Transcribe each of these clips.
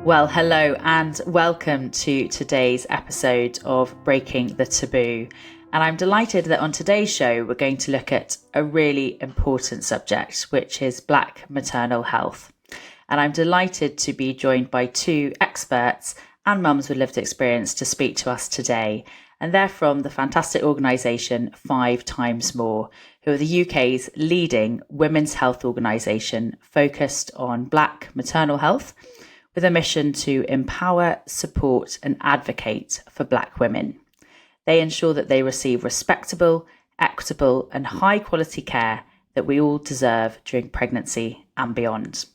Well, hello and welcome to today's episode of Breaking the Taboo. And I'm delighted that on today's show, we're going to look at a really important subject, which is Black maternal health. And I'm delighted to be joined by two experts and mums with lived experience to speak to us today. And they're from the fantastic organisation 5 More, who are the UK's leading women's health organisation focused on Black maternal health, with a mission to empower, support, and advocate for Black women. They ensure that they receive respectable, equitable, and high quality care that we all deserve during pregnancy and beyond.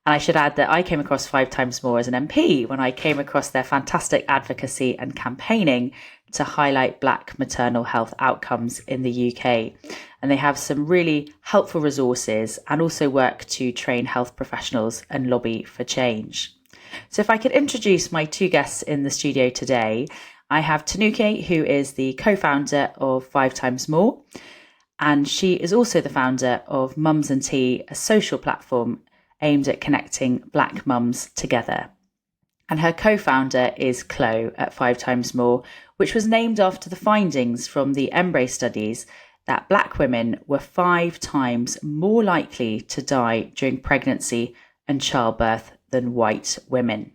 And I should add that I came across 5 More as an MP when I came across their fantastic advocacy and campaigning to highlight Black maternal health outcomes in the UK. And they have some really helpful resources and also work to train health professionals and lobby for change. So if I could introduce my two guests in the studio today, I have Tinuke, who is the co-founder of 5 More, and she is also the founder of Mums and Tea, a social platform aimed at connecting Black mums together. And her co-founder is Chloe at 5 More, which was named after the findings from the Embrace studies that Black women were 5 times more likely to die during pregnancy and childbirth than white women.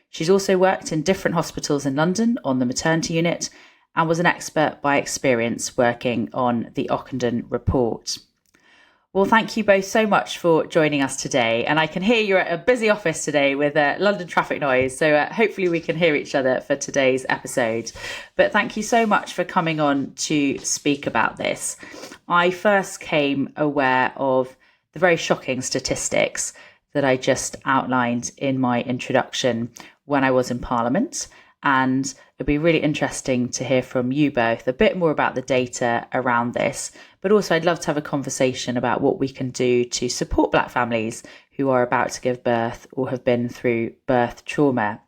She's also worked in different hospitals in London on the maternity unit and was an expert by experience working on the Ockenden report. Well, thank you both so much for joining us today. And I can hear you're at a busy office today with London traffic noise. So hopefully we can hear each other for today's episode. But thank you so much for coming on to speak about this. I first came aware of the very shocking statistics that I just outlined in my introduction when I was in Parliament. And it'd be really interesting to hear from you both a bit more about the data around this. But also I'd love to have a conversation about what we can do to support Black families who are about to give birth or have been through birth trauma.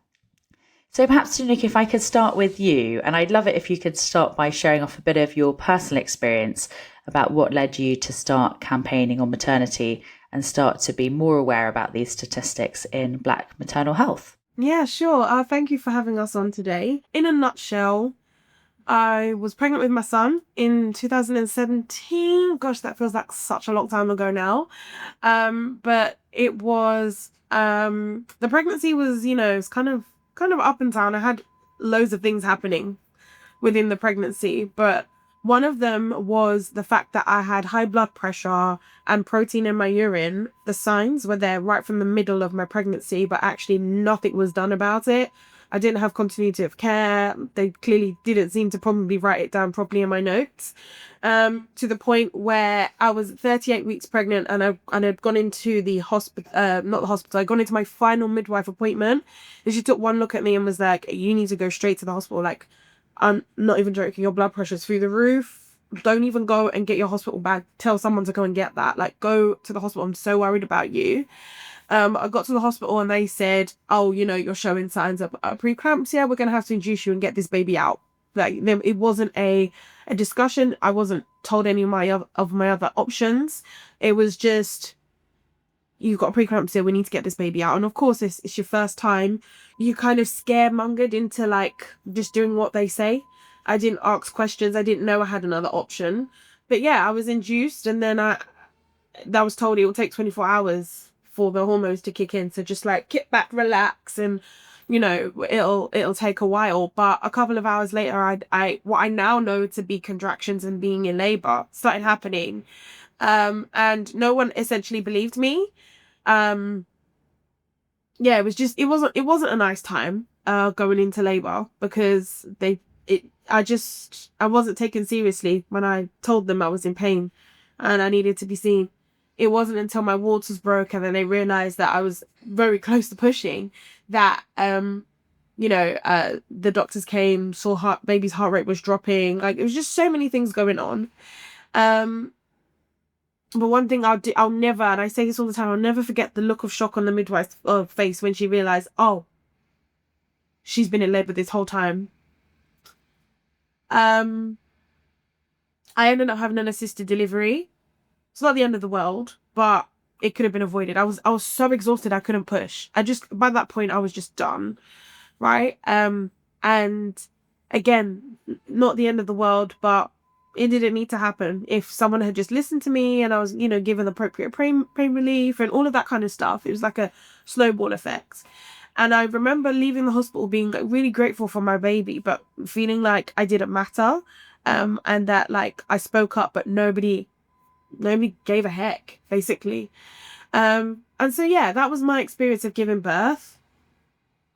So perhaps, Tinuke, if I could start with you, and I'd love it if you could start by sharing off a bit of your personal experience about what led you to start campaigning on maternity and start to be more aware about these statistics in Black maternal health. Yeah, sure. Thank you for having us on today. In a nutshell, I was pregnant with my son in 2017. Gosh, that feels like such a long time ago now. But it was the pregnancy was, it's kind of up and down. I had loads of things happening within the pregnancy, but one of them was the fact that I had high blood pressure and protein in my urine. The signs were there right from the middle of my pregnancy, but actually nothing was done about it. I didn't have continuity of care. They clearly didn't seem to probably write it down properly in my notes. To the point where I was 38 weeks pregnant and I'd gone into the hospital, not the hospital, I'd gone into my final midwife appointment. And she took one look at me and was like, you need to go straight to the hospital. Like, I'm not even joking, your blood pressure's through the roof. Don't even go and get your hospital bag. Tell someone to go and get that. Like, go to the hospital. I'm so worried about you. I got to the hospital and they said, oh, you're showing signs of preeclampsia. We're going to have to induce you and get this baby out. Like, it wasn't a discussion. I wasn't told any of my other options. It was just, you've got preeclampsia, we need to get this baby out. And of course, it's your first time. You kind of scaremongered into like just doing what they say. I didn't ask questions. I didn't know I had another option. But yeah, I was induced, and then I was told it will take 24 hours for the hormones to kick in. So just like kick back, relax, and it'll take a while. But a couple of hours later, I what I now know to be contractions and being in labor started happening. And no one essentially believed me. Yeah, it wasn't a nice time going into labor, because I wasn't taken seriously when I told them I was in pain and I needed to be seen. It wasn't until my waters broke and then they realized that I was very close to pushing that the doctors came, saw baby's heart rate was dropping. Like, it was just so many things going on. But one thing I'll never, and I say this all the time, I'll never forget the look of shock on the midwife's face when she realized, oh, she's been in labor this whole time. I ended up having an assisted delivery. It's not the end of the world, but it could have been avoided. I was so exhausted I couldn't push. By that point I was just done, right? And again, not the end of the world, but it didn't need to happen. If someone had just listened to me and I was, given appropriate pain relief and all of that kind of stuff, it was like a snowball effect. And I remember leaving the hospital being like really grateful for my baby, but feeling like I didn't matter, and that like I spoke up, but nobody gave a heck, basically. And so yeah, that was my experience of giving birth.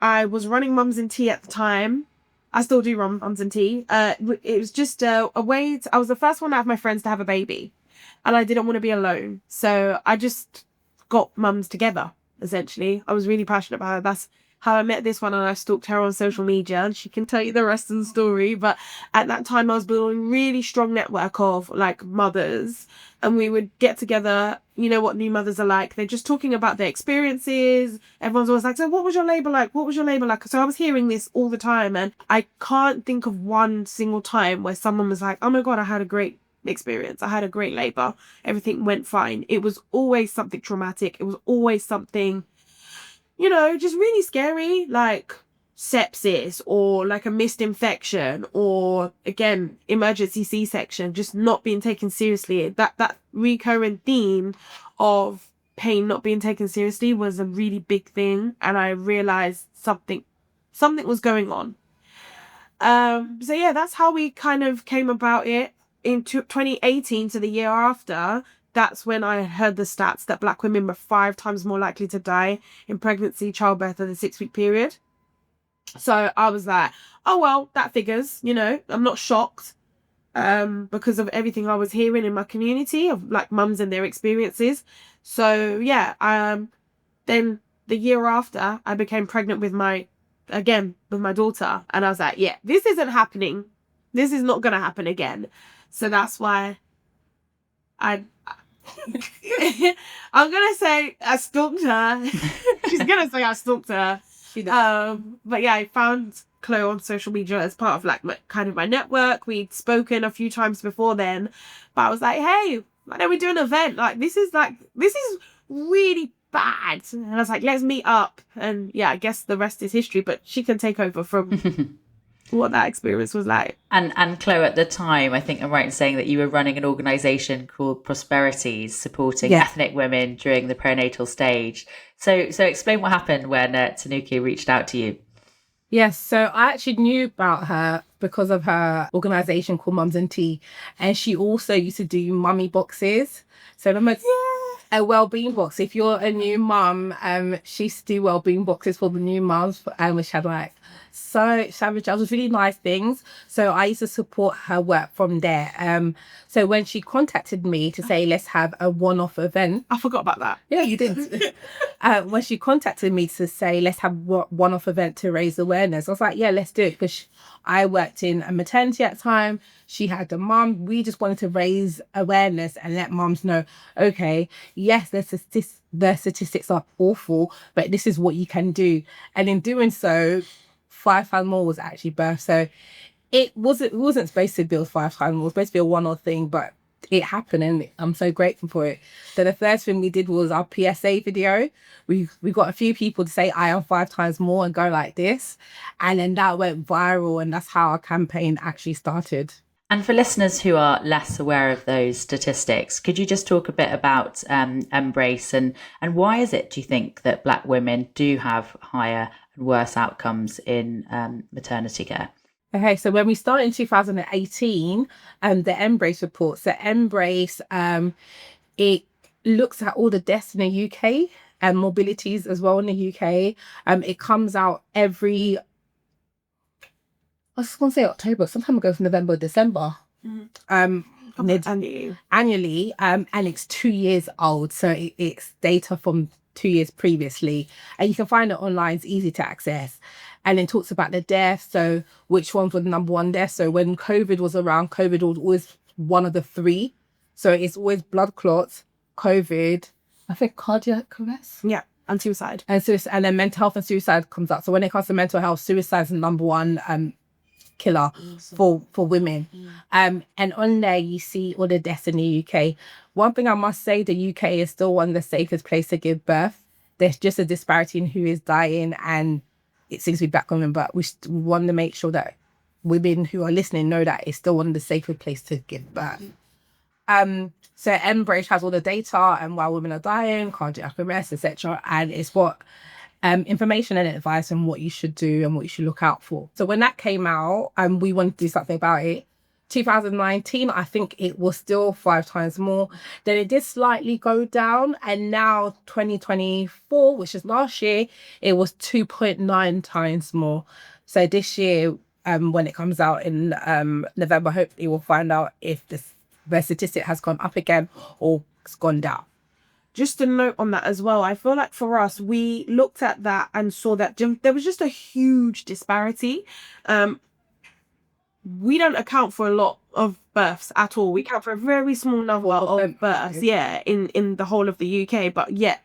I was running Mums and Tea at the time. I still do run Mums and Tea. It was just a way I was the first one out of my friends to have a baby, and I didn't want to be alone. So I just got mums together, essentially. I was really passionate about her. That's how I met this one, and I stalked her on social media, and she can tell you the rest of the story. But at that time I was building a really strong network of like mothers, and we would get together. You know what new mothers are like. They're just talking about their experiences. Everyone's always like, so what was your labour like? What was your labour like? So I was hearing this all the time, and I can't think of one single time where someone was like, oh my God, I had a great experience. I had a great labour. Everything went fine. It was always something traumatic. It was always something, just really scary, like sepsis or like a missed infection or, again, emergency C-section, just not being taken seriously. That recurrent theme of pain not being taken seriously was a really big thing, and I realised something was going on. So yeah, that's how we kind of came about it. In 2018, to the year after, that's when I heard the stats that Black women were 5 times more likely to die in pregnancy, childbirth, and the 6-week period. So I was like, oh, well, that figures, I'm not shocked, because of everything I was hearing in my community of like mums and their experiences. So yeah, then the year after I became pregnant with my daughter, and I was like, yeah, this isn't happening. This is not going to happen again. So that's why I'm going to say I stalked her. She's going to say I stalked her. But yeah, I found Chloe on social media as part of like my network. We'd spoken a few times before then, but I was like, hey, why don't we do an event? Like, this is really bad. And I was like, let's meet up. And yeah, I guess the rest is history, but she can take over from what that experience was like. And Chloe, at the time, I think I'm right in saying that you were running an organisation called Disparities, supporting ethnic women during the perinatal stage. So explain what happened when Tinuke reached out to you. Yes, so I actually knew about her because of her organisation called Mums and Tea, and she also used to do mummy boxes. So a wellbeing box. If you're a new mum, she used to do wellbeing boxes for the new mums, which had like so savage. It was really nice things. So I used to support her work from there. So when she contacted me to say, let's have a one-off event. I forgot about that. Yeah, you did. When she contacted me to say, let's have one-off event to raise awareness, I was like, yeah, let's do it. Because I worked in a maternity at the time. She had a mum. We just wanted to raise awareness and let mums know, okay, yes, the statistics are awful, but this is what you can do. And in doing so, 5 X More was actually birthed. So it wasn't supposed to build 5 X More. It was supposed to be a one-off thing, but it happened, and I'm so grateful for it. So the first thing we did was our PSA video. We got a few people to say I am 5 times more and go like this, and then that went viral, and that's how our campaign actually started. And for listeners who are less aware of those statistics, could you just talk a bit about Embrace and why is it, do you think, that Black women do have higher and worse outcomes in maternity care? Okay, so when we started in 2018, the Embrace report. So Embrace, it looks at all the deaths in the UK and morbidities as well in the UK. It comes out every, I was going to say October, sometime it goes November, December. Annually, and it's 2 years old. So it's data from 2 years previously. And you can find it online, it's easy to access. And it talks about the deaths, so which ones were the number one death. So when COVID was around, COVID was always one of the 3. So it's always blood clots, COVID, I think cardiac arrest. Yeah, and suicide. And then mental health and suicide comes up. So when it comes to mental health, suicide is the number one killer for women. And on there, you see all the deaths in the UK. One thing I must say, the UK is still one of the safest places to give birth. There's just a disparity in who is dying, and it seems to be black women, but we want to make sure that women who are listening know that it's still one of the safest places to give birth. So Embrace has all the data and why women are dying, cardiac arrest, etc. And it's what information and advice on what you should do and what you should look out for. So when that came out, we wanted to do something about it. 2019, I think it was still 5 times more. Then it did slightly go down, and now 2024, which is last year, it was 2.9 times more. So this year, when it comes out in November, hopefully we'll find out if the statistic has gone up again or it's gone down. Just a note on that as well. I feel like for us, we looked at that and saw that there was just a huge disparity. We don't account for a lot of births at all. We account for a very small number of births, in the whole of the UK. But yet,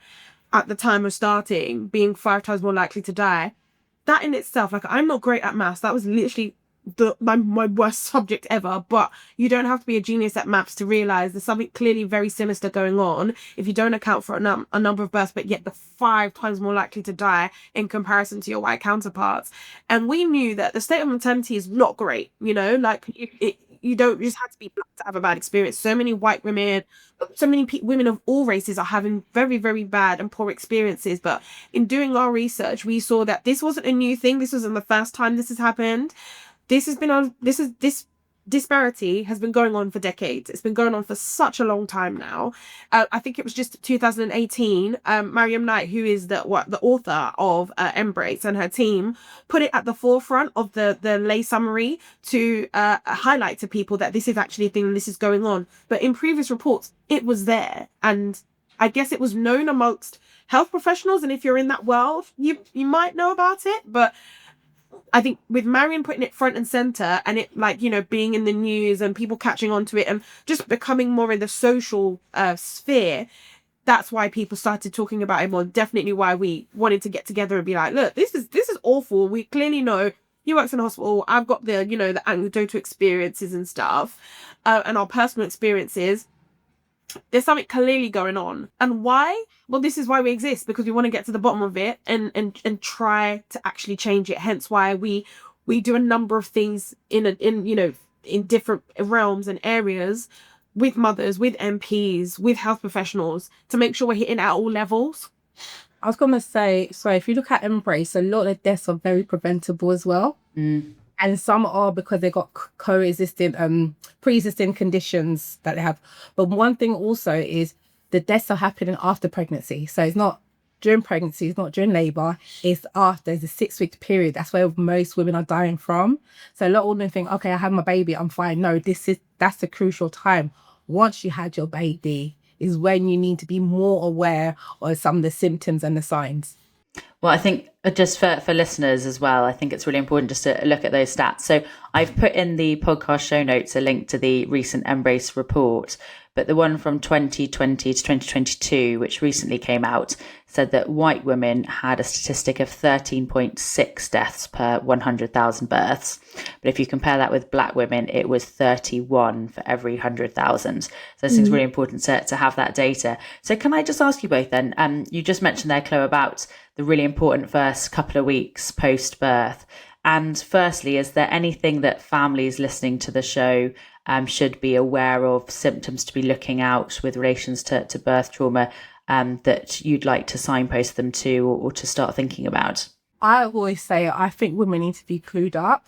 at the time of starting, being 5 times more likely to die, that in itself, like, I'm not great at maths. That was literally my worst subject ever. But you don't have to be a genius at maths to realise there's something clearly very sinister going on if you don't account for a number of births, but yet the 5 times more likely to die in comparison to your white counterparts. And we knew that the state of maternity is not great, you know, like you don't just have to be black to have a bad experience. So many white women, so many women of all races are having very, very bad and poor experiences. But in doing our research, we saw that this wasn't a new thing. This wasn't the first time this has happened. This disparity has been going on for decades. It's been going on for such a long time now. I think it was just 2018. Mariam Knight, who is the author of Embrace, and her team put it at the forefront of the lay summary to highlight to people that this is actually a thing, this is going on. But in previous reports, it was there, and I guess it was known amongst health professionals. And if you're in that world, you might know about it, but I think with Marion putting it front and center, and it, like, you know, being in the news and people catching on to it and just becoming more in the social sphere, that's why people started talking about it more. Definitely why we wanted to get together and be like, look, this is awful. We clearly know he works in a hospital. I've got the, you know, the anecdotal experiences and stuff, and our personal experiences. There's something clearly going on. And why? Well, this is why we exist, because we want to get to the bottom of it and try to actually change it. Hence why we do a number of things in different realms and areas with mothers, with MPs, with health professionals, to make sure we're hitting at all levels. I was going to say, so if you look at Embrace, a lot of deaths are very preventable as well. And some are because they got pre-existing conditions that they have. But one thing also is the deaths are happening after pregnancy. So it's not during pregnancy, it's not during labour, it's after. There's a 6-week period. That's where most women are dying from. So a lot of women think, okay, I had my baby, I'm fine. No, that's the crucial time. Once you had your baby is when you need to be more aware of some of the symptoms and the signs. Well, I think just for listeners as well, I think it's really important just to look at those stats. So I've put in the podcast show notes a link to the recent Embrace report, but the one from 2020 to 2022, which recently came out, said that white women had a statistic of 13.6 deaths per 100,000 births. But if you compare that with black women, it was 31 for every 100,000. So I think it's really important to have that data. So can I just ask you both then, you just mentioned there, Chloe, about the really important first couple of weeks post-birth. And firstly, is there anything that families listening to the show should be aware of, symptoms to be looking out with relations to birth trauma that you'd like to signpost them to or to start thinking about? I always say, I think women need to be clued up.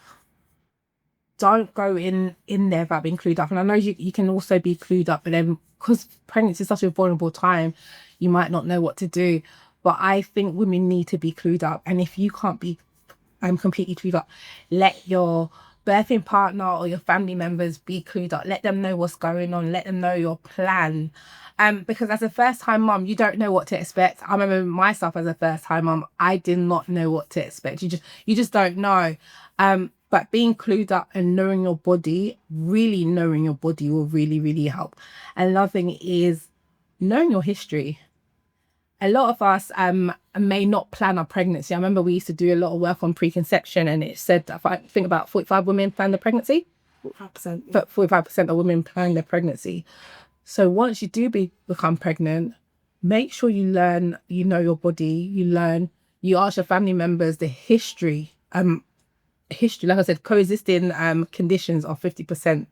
Don't go in there without being clued up. And I know you can also be clued up, but then because pregnancy is such a vulnerable time, you might not know what to do. But I think women need to be clued up. And if you can't be completely clued up, let your birthing partner or your family members be clued up. Let them know what's going on. Let them know your plan. Because as a first-time mum, you don't know what to expect. I remember myself as a first-time mum, I did not know what to expect. You just don't know. But being clued up and knowing your body, really knowing your body will really, really help. And another thing is knowing your history. a lot of us may not plan our pregnancy. I remember we used to do a lot of work on preconception, and it said, I think about 45 women plan their pregnancy. 45%. But 45% of women plan their pregnancy. So once you do become pregnant, make sure you learn, you know your body, you ask your family members the history, like I said, coexisting conditions are 50%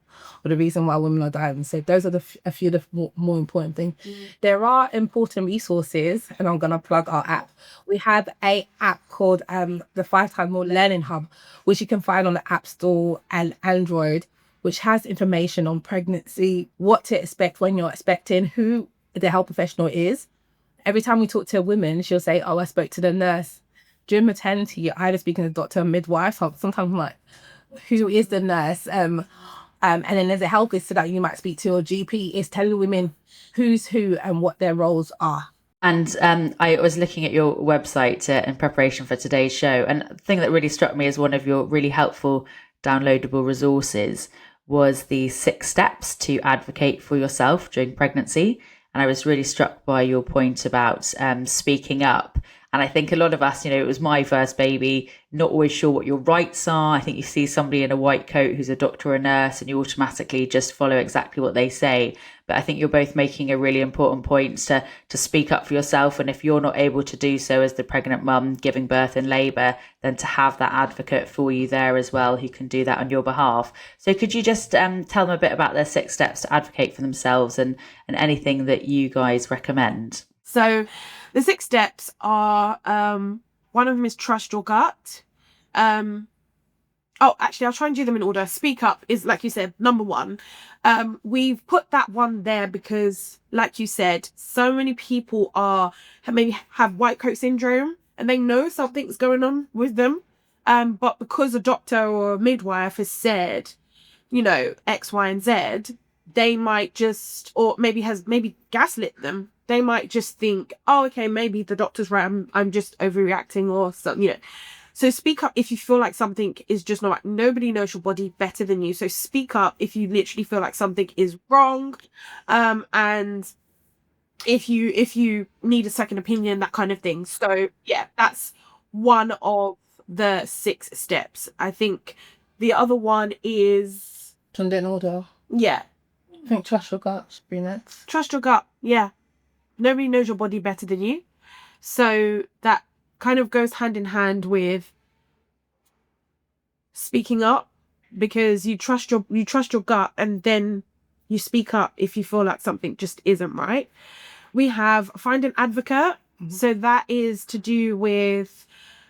of the reason why women are dying. So those are a few of the more important things. There are important resources, and I'm going to plug our app. We have a app called the 5 X More Learning Hub, which you can find on the App Store and Android, which has information on pregnancy, what to expect when you're expecting, who the health professional is. Every time we talk to a woman, she'll say, oh, I spoke to the nurse. During maternity, you're either speaking to the doctor or midwife. So sometimes I'm like, who is the nurse? And then there's a health visitor that you might speak to, or GP is telling women who's who and what their roles are. And I was looking at your website in preparation for today's show, and the thing that really struck me as one of your really helpful downloadable resources was the 6 steps to advocate for yourself during pregnancy. And I was really struck by your point about speaking up. And I think a lot of us, it was my first baby, not always sure what your rights are. I think you see somebody in a white coat who's a doctor or a nurse and you automatically just follow exactly what they say. But I think you're both making a really important point to speak up for yourself. And if you're not able to do so as the pregnant mum giving birth in labour, then to have that advocate for you there as well who can do that on your behalf. So could you just tell them a bit about their 6 steps to advocate for themselves and anything that you guys recommend? So the 6 steps are, one of them is trust your gut. Actually, I'll try and do them in order. Speak up is, like you said, number 1. We've put that one there because, like you said, so many people maybe have white coat syndrome and they know something's going on with them. But because a doctor or a midwife has said, X, Y, and Z, they might just, or maybe gaslit them. They might just think, oh, okay, maybe the doctor's right. I'm just overreacting or something, So speak up if you feel like something is just not right. Nobody knows your body better than you. So speak up if you literally feel like something is wrong. And if you need a second opinion, that kind of thing. So yeah, that's one of the 6 steps. I think the other one is... Turn in order. Yeah. I think trust your gut should be next. Trust your gut, yeah. Nobody knows your body better than you. So that kind of goes hand in hand with speaking up, because you trust your gut and then you speak up if you feel like something just isn't right. We have find an advocate. Mm-hmm. So that is to do with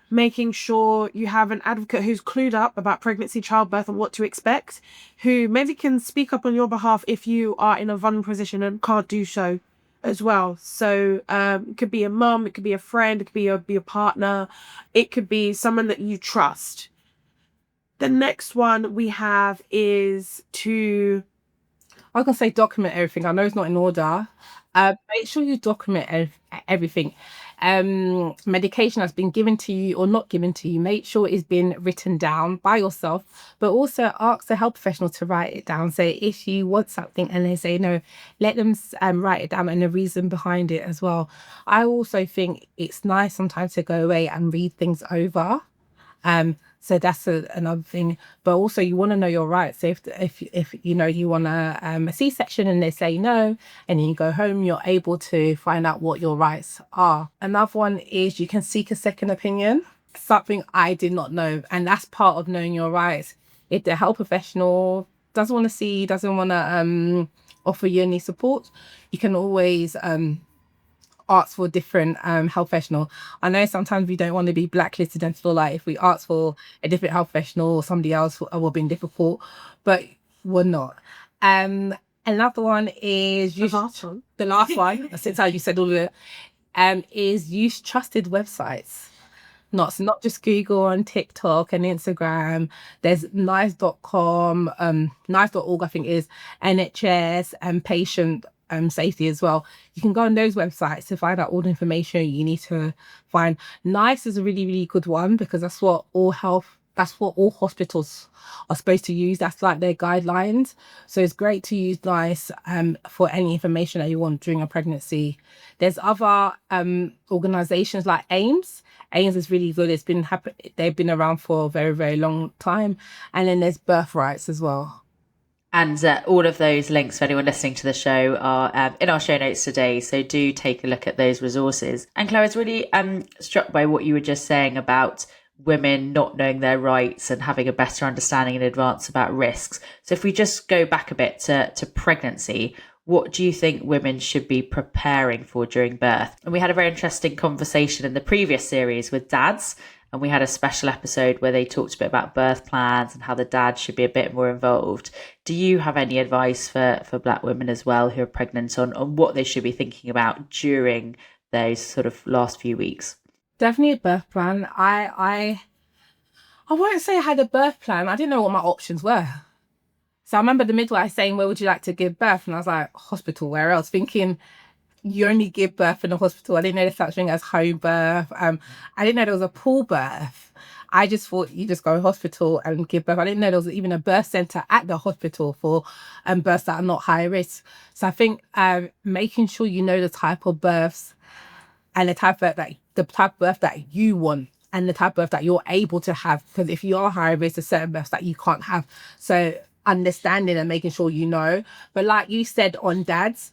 making sure you have an advocate who's clued up about pregnancy, childbirth, and what to expect, who maybe can speak up on your behalf if you are in a vulnerable position and can't do so as well. So it could be a mum, it could be a friend, it could be a partner, it could be someone that you trust. The next one we have is to... I was going to say document everything. I know it's not in order. Make sure you document everything. Medication that's been given to you or not given to you, make sure it's been written down by yourself, but also ask the health professional to write it down. So if you want something and they say no, let them write it down and the reason behind it as well. I also think it's nice sometimes to go away and read things over. So that's another thing. But also you want to know your rights. So if you want a C-section and they say no, and then you go home, you're able to find out what your rights are. Another one is you can seek a second opinion. Something I did not know. And that's part of knowing your rights. If the health professional doesn't want to offer you any support, you can always ask for a different health professional. I know sometimes we don't want to be blacklisted and feel like if we ask for a different health professional or somebody else will be difficult, but we're not. Another one is the last one since how you said all of it, is use trusted websites. Not just Google and TikTok and Instagram. There's nice.com, nice.org I think is, NHS and patient safety as well. You can go on those websites to find out all the information you need to find. NICE is a really, really good one because that's what all health that's what all hospitals are supposed to use. That's like their guidelines. So it's great to use NICE for any information that you want during a pregnancy. There's other organizations like AIMS. AIMS is really good. They've been around for a very, very long time. And then there's Birthrights as well. And all of those links for anyone listening to the show are in our show notes today. So do take a look at those resources. And Claire, I was really struck by what you were just saying about women not knowing their rights and having a better understanding in advance about risks. So if we just go back a bit to pregnancy, what do you think women should be preparing for during birth? And we had a very interesting conversation in the previous series with dads. And we had a special episode where they talked a bit about birth plans and how the dad should be a bit more involved. Do you have any advice for Black women as well who are pregnant on what they should be thinking about during those sort of last few weeks? Definitely a birth plan. I won't say I had a birth plan. I didn't know what my options were. So I remember the midwife saying, where would you like to give birth? And I was like, hospital, where else? Thinking, you only give birth in a hospital. I didn't know there's such thing as home birth. I didn't know there was a pool birth. I just thought you just go to hospital and give birth. I didn't know there was even a birth centre at the hospital for births that are not high risk. So I think making sure you know the type of births and the type of birth that you want and the type of birth that you're able to have. Because if you are high risk, there's certain births that you can't have. So understanding and making sure you know. But like you said on dads,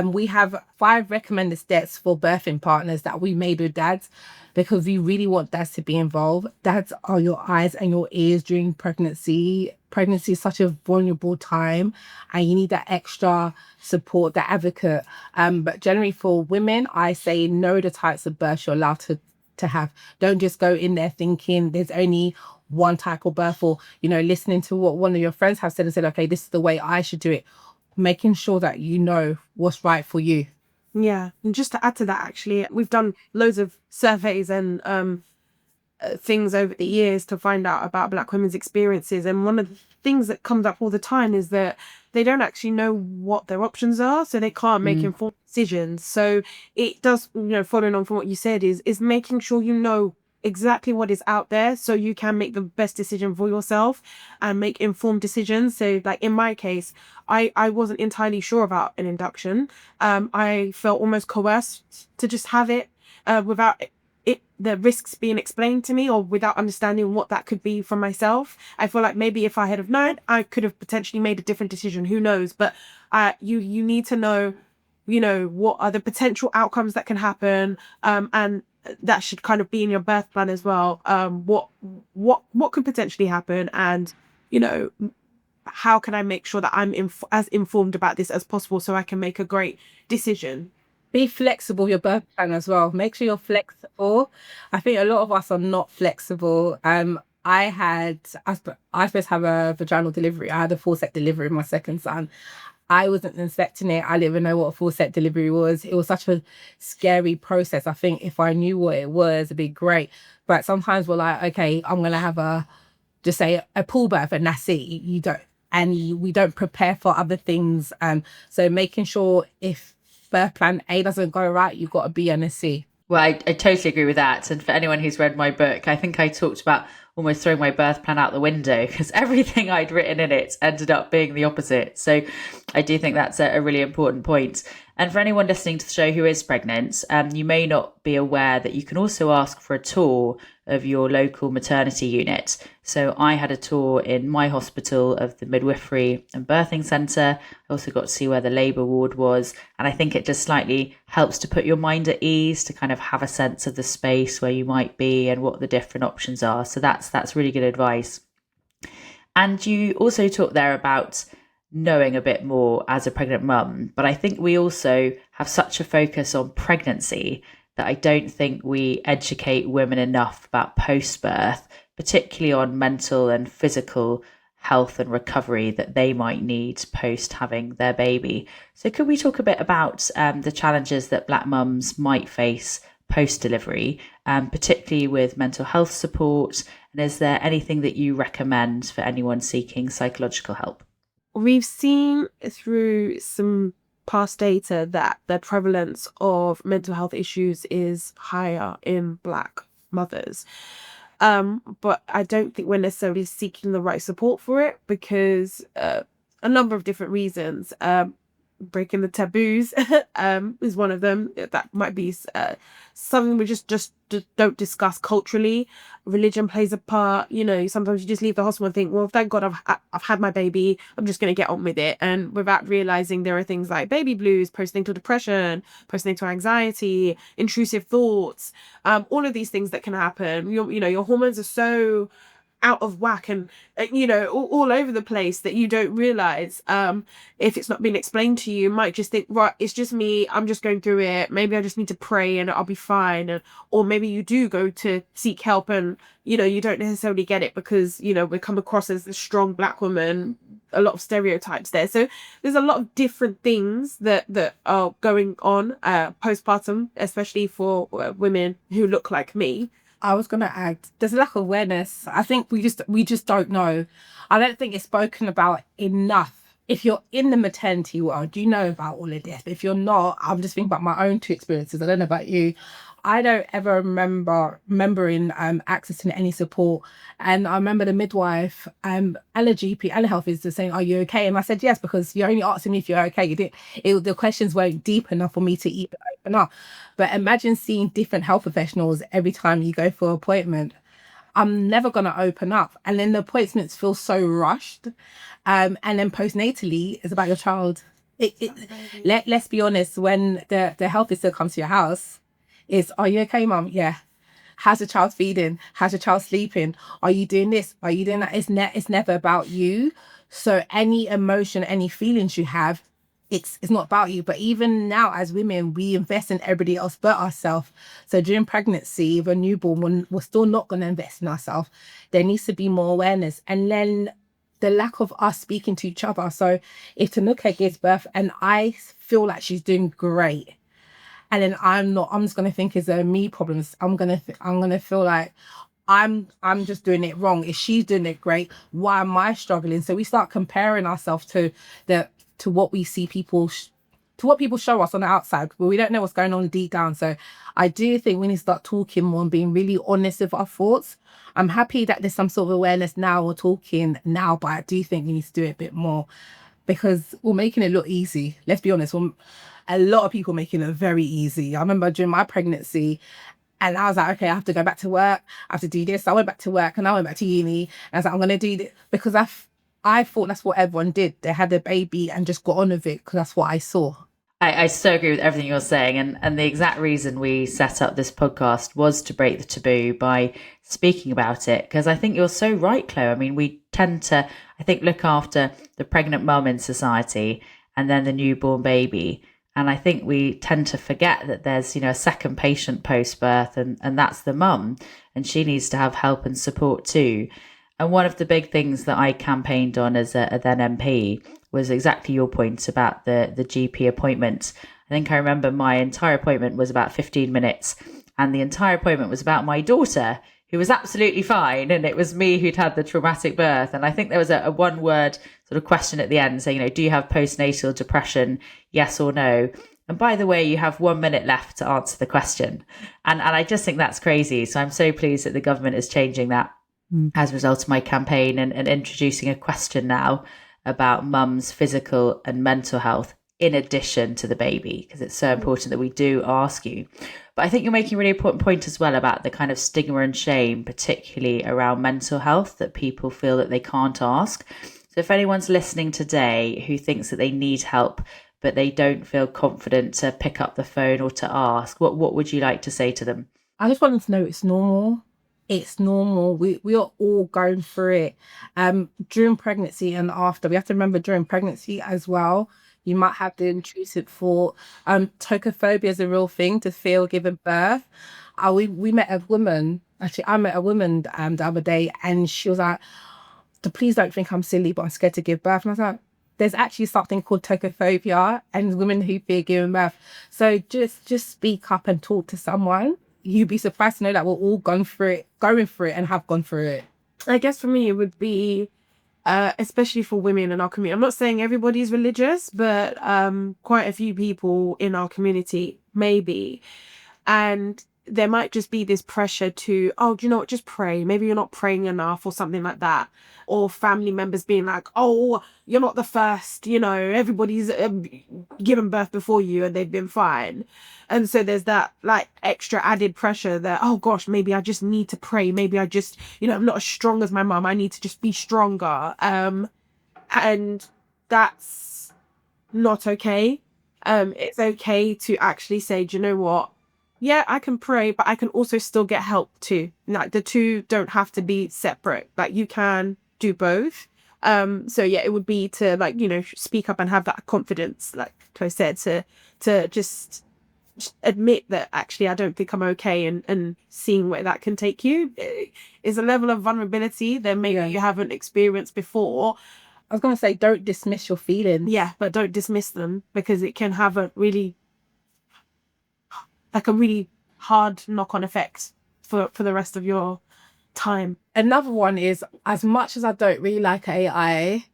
we have 5 recommended steps for birthing partners that we made with dads because we really want dads to be involved. Dads are your eyes and your ears during pregnancy. Pregnancy is such a vulnerable time and you need that extra support, that advocate. But generally for women, I say know the types of births you're allowed to have. Don't just go in there thinking there's only one type of birth or, listening to what one of your friends have said and said, okay, this is the way I should do it. Making sure that you know what's right for you. Yeah. And just to add to that, actually, we've done loads of surveys and things over the years to find out about Black women's experiences. And one of the things that comes up all the time is that they don't actually know what their options are, so they can't make informed decisions. So it does, following on from what you said, is making sure you know exactly what is out there so you can make the best decision for yourself and make informed decisions. So like in my case, I wasn't entirely sure about an induction. I felt almost coerced to just have it without the risks being explained to me or without understanding what that could be for myself. I feel like maybe if I had have known, I could have potentially made a different decision. Who knows? But you need to know, what are the potential outcomes that can happen, and that should kind of be in your birth plan as well. What could potentially happen, and how can I make sure that I'm as informed about this as possible so I can make a great decision. Be flexible with your birth plan as well. Make sure you're flexible. I think a lot of us are not flexible. I was supposed to have a vaginal delivery. I had a forceps delivery with my second son. I wasn't expecting it. I didn't even know what a forceps delivery was. It was such a scary process. I think if I knew what it was, it'd be great. But sometimes we're like, okay, I'm going to have a pool birth and that's it. We don't prepare for other things. So making sure if birth plan A doesn't go right, you've got a B and a C. Well, I totally agree with that. And for anyone who's read my book, I think I talked about almost throwing my birth plan out the window because everything I'd written in it ended up being the opposite. So I do think that's a really important point. And for anyone listening to the show who is pregnant, you may not be aware that you can also ask for a tour of your local maternity unit. So I had a tour in my hospital of the midwifery and birthing centre. I also got to see where the labour ward was. And I think it just slightly helps to put your mind at ease to kind of have a sense of the space where you might be and what the different options are. So that's really good advice. And you also talked there about knowing a bit more as a pregnant mum, but I think we also have such a focus on pregnancy that I don't think we educate women enough about post-birth, particularly on mental and physical health and recovery that they might need post having their baby. So could we talk a bit about the challenges that Black mums might face post-delivery, particularly with mental health support? And is there anything that you recommend for anyone seeking psychological help? We've seen through some past data that the prevalence of mental health issues is higher in Black mothers. But I don't think we're necessarily seeking the right support for it because a number of different reasons. Breaking the taboos is one of them. That might be something we just don't discuss culturally. Religion plays a part. You know, sometimes you just leave the hospital and think, well, thank God I've had my baby. I'm just going to get on with it. And without realizing there are things like baby blues, postnatal depression, postnatal anxiety, intrusive thoughts, all of these things that can happen. Your hormones are so out of whack and all over the place that you don't realize if it's not been explained to you. You might just think, right, it's just me, I'm just going through it, maybe I just need to pray and I'll be fine. Or maybe you do go to seek help and you don't necessarily get it because we come across as a strong Black woman, a lot of stereotypes there. So there's a lot of different things that are going on postpartum, especially for women who look like me. I was going to add, there's a lack of awareness. I think we just don't know. I don't think it's spoken about enough. If you're in the maternity world, you know about all of this. But if you're not, I'm just thinking about my own two experiences. I don't know about you. I don't ever remembering accessing any support. And I remember the midwife and the GP and the health visitor saying, "Are you okay?" And I said yes, because you're only asking me if you're okay. The questions weren't deep enough for me to even open up. But imagine seeing different health professionals every time you go for an appointment. I'm never going to open up. And then the appointments feel so rushed. And then postnatally, it's about your child. Let's be honest, when the health visitor comes to your house, are you okay, mum? Yeah. How's the child feeding? How's the child sleeping? Are you doing this? Are you doing that? It's never about you. So any emotion, any feelings you have, it's not about you. But even now as women, we invest in everybody else but ourselves. So during pregnancy, with a newborn, we're still not going to invest in ourselves. There needs to be more awareness. And then the lack of us speaking to each other. So if Tinuke gives birth and I feel like she's doing great, and then I'm just going to think it's a me problems. I'm going to feel like I'm just doing it wrong. If she's doing it great, why am I struggling? So we start comparing ourselves to what we see to what people show us on the outside, but we don't know what's going on deep down. So I do think we need to start talking more and being really honest with our thoughts. I'm happy that there's some sort of awareness now, or talking now, but I do think we need to do it a bit more, because we're making it look easy. Let's be honest. A lot of people making it very easy. I remember during my pregnancy, and I was like, okay, I have to go back to work. I have to do this. I went back to work and I went back to uni. And I was like, I'm going to do this because I thought that's what everyone did. They had their baby and just got on with it because that's what I saw. I so agree with everything you're saying. And the exact reason we set up this podcast was to break the taboo by speaking about it. Because I think you're so right, Chloe. I mean, we tend to, I think, look after the pregnant mum in society and then the newborn baby. And I think we tend to forget that there's, a second patient post-birth and that's the mum. And she needs to have help and support too. And one of the big things that I campaigned on as a then MP was exactly your point about the GP appointment. I think I remember my entire appointment was about 15 minutes and the entire appointment was about my daughter, who was absolutely fine. And it was me who'd had the traumatic birth. And I think there was a one word sort of question at the end saying, do you have postnatal depression? Yes or no? And by the way, you have 1 minute left to answer the question. And I just think that's crazy. So I'm so pleased that the government is changing that as a result of my campaign and introducing a question now about mum's physical and mental health in addition to the baby, because it's so important that we do ask you. But I think you're making a really important point as well about the kind of stigma and shame, particularly around mental health, that people feel that they can't ask. So if anyone's listening today who thinks that they need help, but they don't feel confident to pick up the phone or to ask, what would you like to say to them? I just want them to know it's normal. It's normal. We are all going through it. During pregnancy and after, we have to remember during pregnancy as well, you might have the intrusive thought. Tocophobia is a real thing, to feel giving birth. We met a woman, actually I met a woman the other day, and she was like, please don't think I'm silly, but I'm scared to give birth. And I was like, there's actually something called tocophobia and women who fear giving birth. So just speak up and talk to someone. You'd be surprised to know that we're all going through it and have gone through it. I guess for me, it would be, especially for women in our community. I'm not saying everybody's religious, but quite a few people in our community maybe. And there might just be this pressure to, oh, do you know what, just pray. Maybe you're not praying enough or something like that. Or family members being like, oh, you're not the first, everybody's given birth before you and they've been fine. And so there's that like extra added pressure that, oh gosh, maybe I just need to pray. Maybe I just, I'm not as strong as my mum. I need to just be stronger. And that's not okay. It's okay to actually say, do you know what? Yeah, I can pray, but I can also still get help too. Like the two don't have to be separate. Like you can do both. So yeah, it would be to like, speak up and have that confidence, like Chloe said, to just admit that actually I don't think I'm okay, and seeing where that can take you is a level of vulnerability that maybe you haven't experienced before. I was going to say, don't dismiss your feelings. Yeah, but don't dismiss them, because it can have a really hard knock-on effect for the rest of your time. Another one is, as much as I don't really like AI,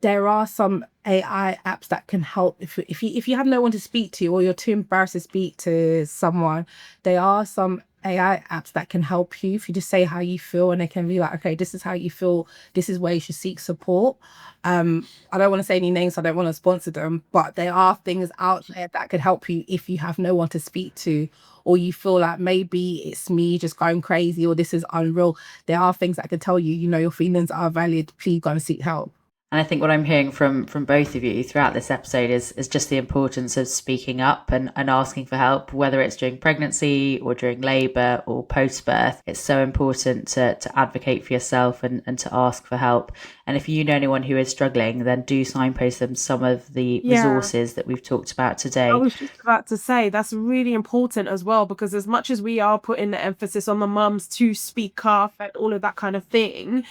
there are some AI apps that can help if you have no one to speak to, or you're too embarrassed to speak to someone. There are some AI apps that can help you if you just say how you feel, and they can be like, okay, this is how you feel, this is where you should seek support. I don't want to say any names, I don't want to sponsor them, but there are things out there that could help you if you have no one to speak to, or you feel like maybe it's me just going crazy, or this is unreal. There are things that can tell you, your feelings are valid, please go and seek help. And I think what I'm hearing from both of you throughout this episode is just the importance of speaking up and asking for help, whether it's during pregnancy or during labour or post-birth. It's so important to advocate for yourself and to ask for help. And if you know anyone who is struggling, then do signpost them some of the resources that we've talked about today. I was just about to say, that's really important as well, because as much as we are putting the emphasis on the mums to speak up and all of that kind of thing,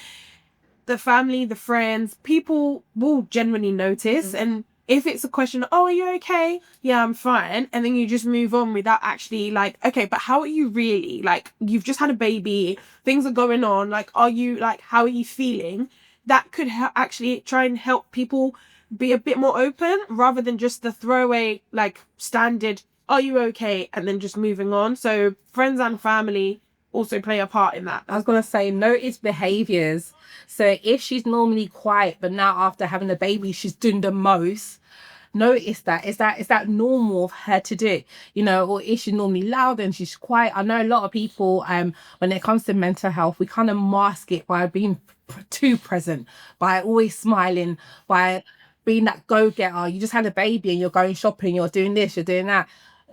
the family, the friends, people will genuinely notice. And if it's a question of, oh, are you okay? Yeah, I'm fine. And then you just move on without actually like, okay, but how are you really? Like, you've just had a baby, things are going on. Like, are you like, how are you feeling? That could actually try and help people be a bit more open, rather than just the throwaway, like standard, are you okay? And then just moving on. So friends and family also play a part in that. I was going to say, notice behaviours. So if she's normally quiet, but now after having a baby, she's doing the most, notice that. Is that normal of her to do? Or is she normally loud and she's quiet? I know a lot of people, when it comes to mental health, we kind of mask it by being too present, by always smiling, by being that go-getter. You just had a baby and you're going shopping, you're doing this, you're doing that.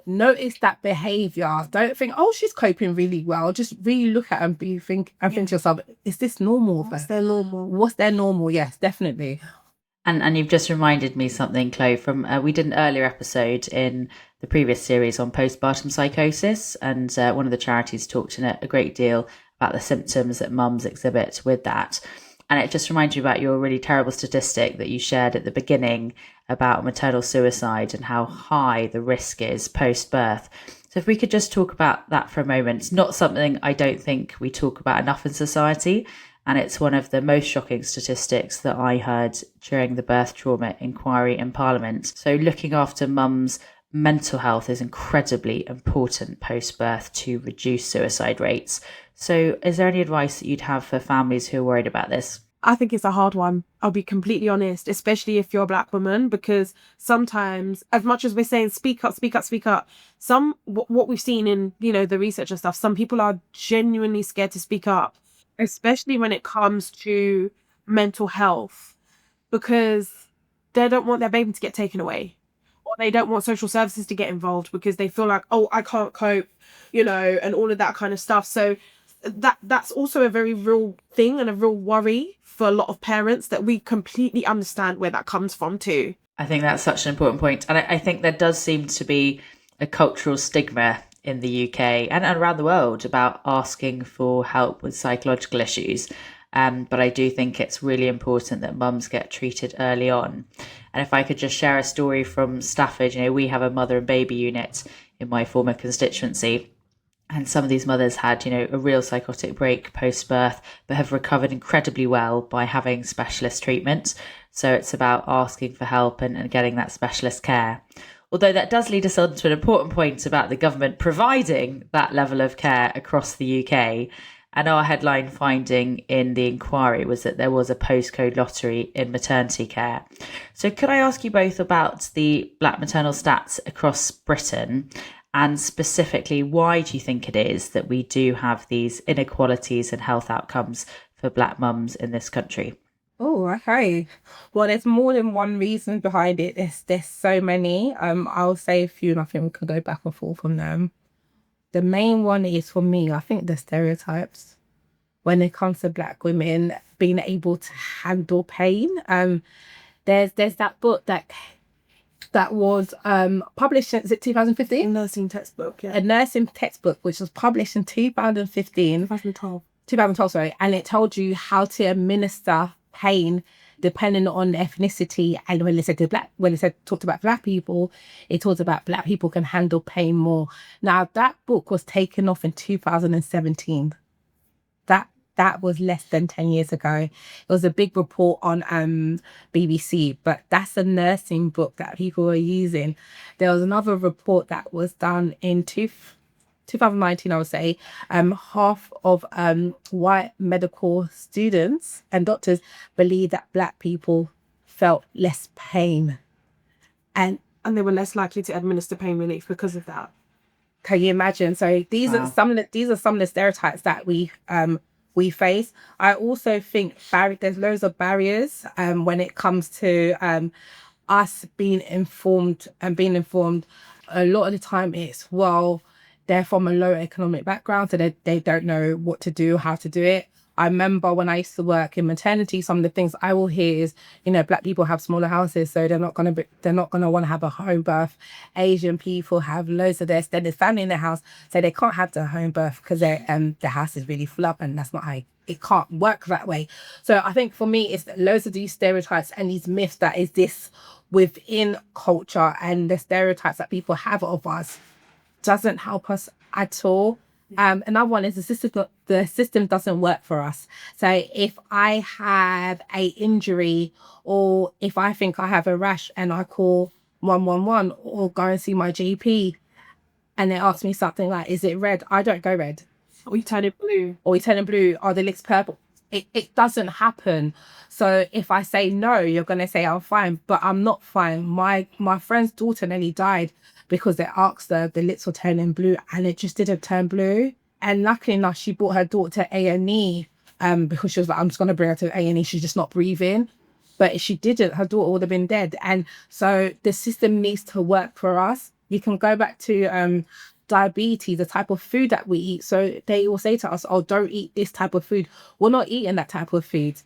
Notice that behaviour. Don't think, oh, she's coping really well. Just really look at her and think to yourself, is this normal? What's their normal? What's their normal? Yes, definitely. And you've just reminded me something, Chloe, from we did an earlier episode in the previous series on postpartum psychosis, and one of the charities talked in it a great deal about the symptoms that mums exhibit with that. And it just reminds you about your really terrible statistic that you shared at the beginning about maternal suicide and how high the risk is post-birth. So if we could just talk about that for a moment. It's not something I don't think we talk about enough in society. And it's one of the most shocking statistics that I heard during the birth trauma inquiry in Parliament. So looking after mums' mental health is incredibly important post-birth to reduce suicide rates. So is there any advice that you'd have for families who are worried about this? I think it's a hard one. I'll be completely honest, especially if you're a Black woman, because sometimes, as much as we're saying speak up, what we've seen in, the research and stuff, some people are genuinely scared to speak up, especially when it comes to mental health, because they don't want their baby to get taken away, or they don't want social services to get involved because they feel like, oh, I can't cope, and all of that kind of stuff. So that's also a very real thing and a real worry for a lot of parents, that we completely understand where that comes from too. I think that's such an important point. And I think there does seem to be a cultural stigma in the UK and around the world about asking for help with psychological issues. But I do think it's really important that mums get treated early on. And if I could just share a story from Stafford, we have a mother and baby unit in my former constituency. And some of these mothers had, a real psychotic break post-birth, but have recovered incredibly well by having specialist treatment. So it's about asking for help and getting that specialist care. Although that does lead us on to an important point about the government providing that level of care across the UK. And our headline finding in the inquiry was that there was a postcode lottery in maternity care. So could I ask you both about the Black maternal stats across Britain, and specifically, why do you think it is that we do have these inequalities in health outcomes for Black mums in this country? Oh, okay. Well, there's more than one reason behind it. There's so many. I'll say a few, and I think we can go back and forth on them. The main one is, for me, I think the stereotypes when it comes to Black women being able to handle pain. There's that book that was published in, is it 2015? A nursing textbook, yeah. A nursing textbook, which was published in 2015. 2012, sorry. And it told you how to administer pain depending on ethnicity. And when it talked about Black people, it talked about Black people can handle pain more. Now, that book was taken off in 2017. That was less than 10 years ago. It was a big report on BBC, but that's a nursing book that people were using. There was another report that was done in 2019, I would say. Half of white medical students and doctors believe that Black people felt less pain. And they were less likely to administer pain relief because of that. Can you imagine? So these are some of the stereotypes that we face. I also think there's loads of barriers when it comes to us being informed. A lot of the time it's, well, they're from a low economic background, so they don't know what to do, how to do it. I remember when I used to work in maternity, some of the things I will hear is, Black people have smaller houses, so they're not gonna want to have a home birth. Asian people have loads of their extended family in their house, so they can't have the home birth because their house is really full up, and that's not how it can't work that way. So I think for me, it's loads of these stereotypes and these myths that is this within culture, and the stereotypes that people have of us doesn't help us at all. Another one is the system doesn't work for us. So if I have a injury, or if I think I have a rash and I call 111 or go and see my GP and they ask me something like, is it red? I don't go red. Or you turn it blue. Are the lips purple? It doesn't happen. So if I say no, you're going to say I'm fine, but I'm not fine. My friend's daughter nearly died because they asked her, the lips were turning blue, and it just didn't turn blue. And luckily enough, she brought her daughter to A&E because she was like, I'm just going to bring her to A&E. She's just not breathing. But if she didn't, her daughter would have been dead. And so the system needs to work for us. You can go back to diabetes, the type of food that we eat. So they will say to us, oh, don't eat this type of food. We're not eating that type of food.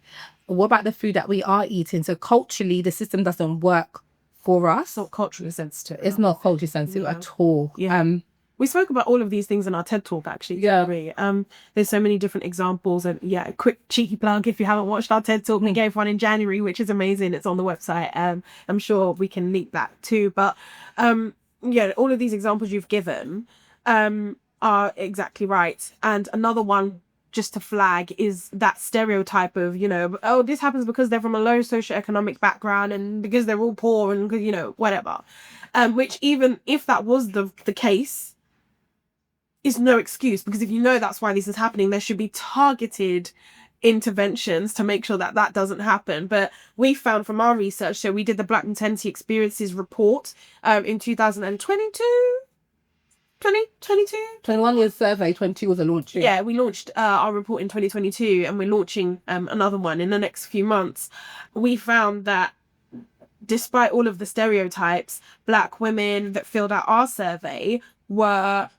What about the food that we are eating? So culturally, the system doesn't work for us. It's not culturally sensitive. It's not culturally sensitive at all. Yeah. We spoke about all of these things in our TED Talk, actually. Yeah. There's so many different examples. And a quick cheeky plug, if you haven't watched our TED Talk, we gave one in January, which is amazing. It's on the website. I'm sure we can link that too. But all of these examples you've given are exactly right. And another one, just to flag, is that stereotype of, oh, this happens because they're from a low socioeconomic background and because they're all poor and, whatever. Which, even if that was the case, is no excuse, because if that's why this is happening, there should be targeted interventions to make sure that that doesn't happen. But we found from our research, so we did the Black Maternity Experiences report in 2022. 21 was survey, 22 was a launch. Yeah, we launched our report in 2022, and we're launching another one in the next few months. We found that despite all of the stereotypes, Black women that filled out our survey were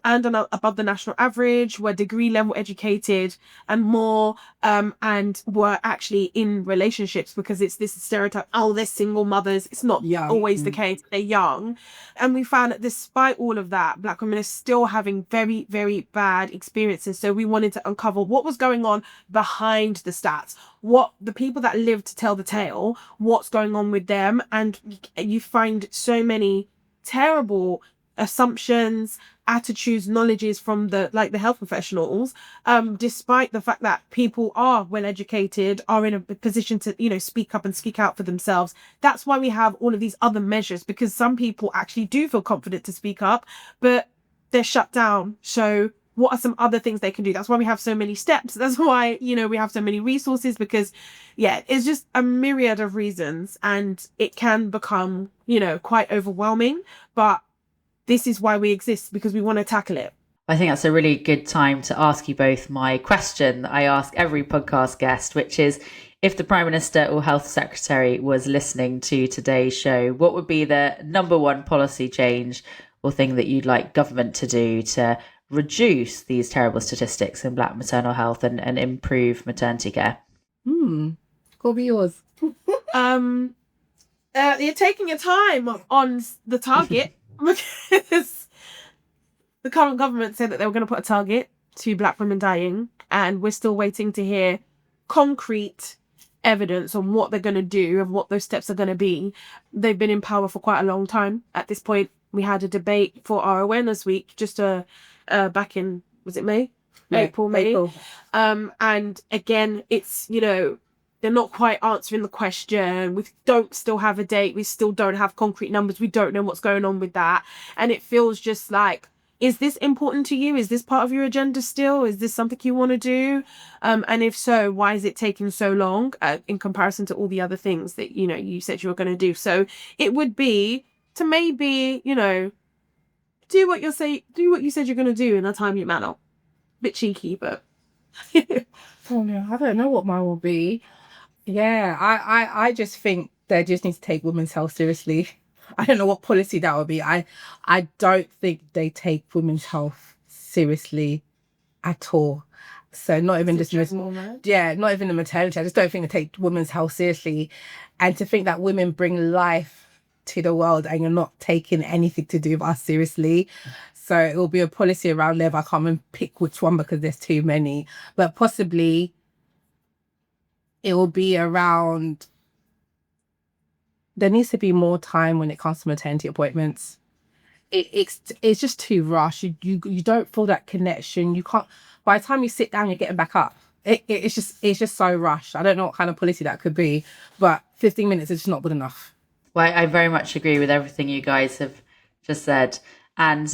above the national average, were degree level educated and more, and were actually in relationships, because it's this stereotype, oh, they're single mothers. It's not always the case. They're young. And we found that despite all of that, Black women are still having very, very bad experiences. So we wanted to uncover what was going on behind the stats, what the people that live to tell the tale, what's going on with them. And you find so many terrible assumptions, attitudes, knowledges from the health professionals, despite the fact that people are well educated, are in a position to, speak up and speak out for themselves. That's why we have all of these other measures, because some people actually do feel confident to speak up, but they're shut down. So what are some other things they can do? That's why we have so many steps. That's why, we have so many resources, because it's just a myriad of reasons, and it can become, quite overwhelming. But this is why we exist, because we want to tackle it. I think that's a really good time to ask you both my question that I ask every podcast guest, which is, if the Prime Minister or Health Secretary was listening to today's show, what would be the number one policy change or thing that you'd like government to do to reduce these terrible statistics in Black maternal health and improve maternity care? Go be yours. You're taking your time on the target because the current government said that they were going to put a target to Black women dying, and we're still waiting to hear concrete evidence on what they're going to do and what those steps are going to be. They've been in power for quite a long time at this point. We had a debate for our awareness week just back in, was it May? Yeah, April. And again, it's, they're not quite answering the question. We don't still have a date. We still don't have concrete numbers. We don't know what's going on with that. And it feels just like, is this important to you? Is this part of your agenda still? Is this something you want to do? And if so, why is it taking so long in comparison to all the other things that, you said you were going to do? So it would be to maybe, do what you said you're going to do in a timely manner. Bit cheeky, but Oh no, I don't know what mine will be. Yeah, I just think they just need to take women's health seriously. I don't know what policy that would be. I don't think they take women's health seriously at all. So not even not even the maternity. I just don't think they take women's health seriously. And to think that women bring life to the world and you're not taking anything to do with us seriously. So it will be a policy around there, but I can't even pick which one because there's too many. But possibly it will be around, there needs to be more time when it comes to maternity appointments. It's just too rushed. You don't feel that connection. You can't, by the time you sit down, you're getting back up. It's just so rushed. I don't know what kind of policy that could be, but 15 minutes is just not good enough. Well, I very much agree with everything you guys have just said. And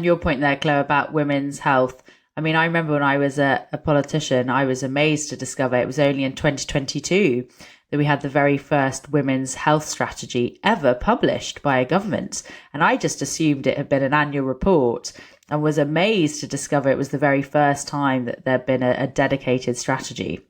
your point there, Chloe, about women's health. I mean, I remember when I was a politician, I was amazed to discover it was only in 2022 that we had the very first women's health strategy ever published by a government. And I just assumed it had been an annual report and was amazed to discover it was the very first time that there'd been a dedicated strategy.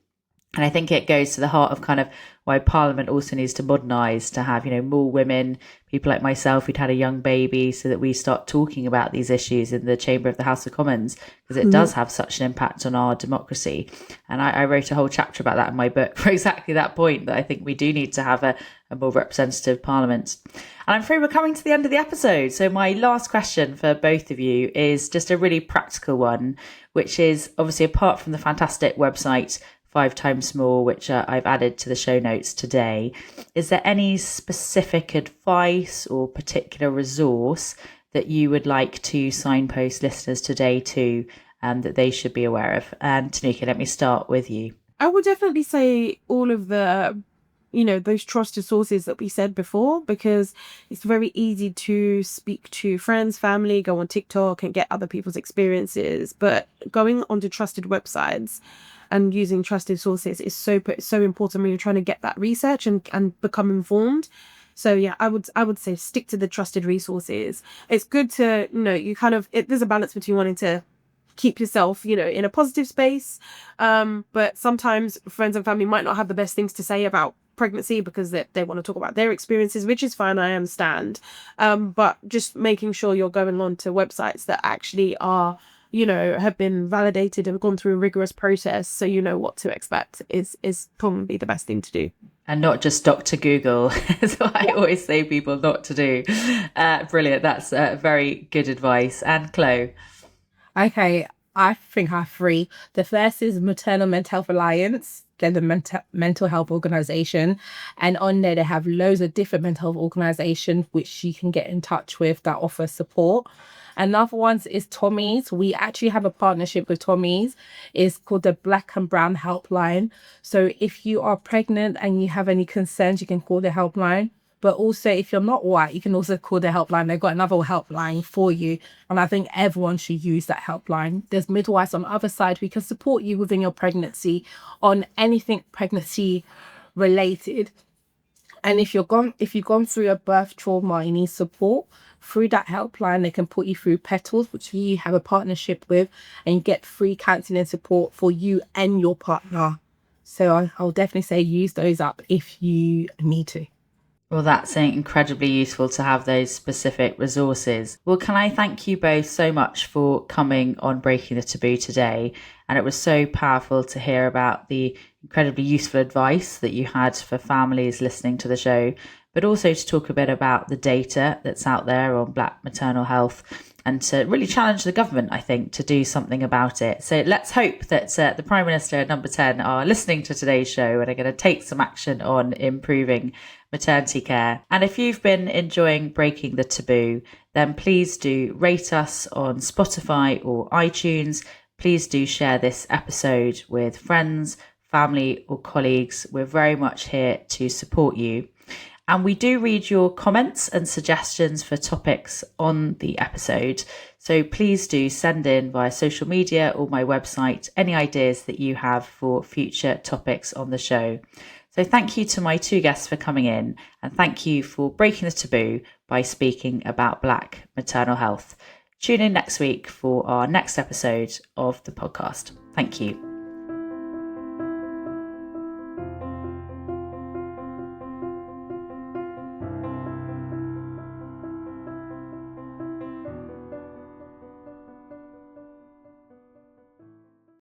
And I think it goes to the heart of kind of why Parliament also needs to modernise, to have, more women, people like myself who'd had a young baby, so that we start talking about these issues in the chamber of the House of Commons, because it does have such an impact on our democracy. And I wrote a whole chapter about that in my book for exactly that point, that I think we do need to have a more representative Parliament. And I'm afraid we're coming to the end of the episode. So my last question for both of you is just a really practical one, which is obviously, apart from the fantastic website 5 times more, which I've added to the show notes today, is there any specific advice or particular resource that you would like to signpost listeners today to, that they should be aware of? And Tinuke, let me start with you. I would definitely say all of the, those trusted sources that we said before, because it's very easy to speak to friends, family, go on TikTok and get other people's experiences. But going onto trusted websites and using trusted sources is so important when you're trying to get that research and become informed. So yeah, I would say stick to the trusted resources. It's good to, there's a balance between wanting to keep yourself, in a positive space. But sometimes friends and family might not have the best things to say about pregnancy because they want to talk about their experiences, which is fine, I understand. But just making sure you're going on to websites that actually are, have been validated and gone through a rigorous process, so you know what to expect is probably the best thing to do. And not just Dr. Google. That's what I always say people not to do. Brilliant. That's very good advice. And Chloe? Okay, I think I have 3. The first is Maternal Mental Health Alliance. They're the mental health organization. And on there, they have loads of different mental health organizations which you can get in touch with that offer support. Another one is Tommy's. We actually have a partnership with Tommy's. It's called the Black and Brown Helpline. So if you are pregnant and you have any concerns, you can call the helpline. But also, if you're not white, you can also call the helpline. They've got another helpline for you. And I think everyone should use that helpline. There's midwives on the other side who can support you within your pregnancy on anything pregnancy related. And if you've gone through a birth trauma and you need support, through that helpline, they can put you through Petals, which we have a partnership with, and you get free counselling and support for you and your partner. So I'll definitely say use those up if you need to. Well, that's incredibly useful to have those specific resources. Well, can I thank you both so much for coming on Breaking the Taboo today? And it was so powerful to hear about the incredibly useful advice that you had for families listening to the show, but also to talk a bit about the data that's out there on Black maternal health and to really challenge the government, I think, to do something about it. So let's hope that the Prime Minister and Number 10 are listening to today's show and are going to take some action on improving maternity care. And if you've been enjoying Breaking the Taboo, then please do rate us on Spotify or iTunes. Please do share this episode with friends, family or colleagues. We're very much here to support you. And we do read your comments and suggestions for topics on the episode. So please do send in via social media or my website any ideas that you have for future topics on the show. So thank you to my two guests for coming in, and thank you for breaking the taboo by speaking about Black maternal health. Tune in next week for our next episode of the podcast. Thank you.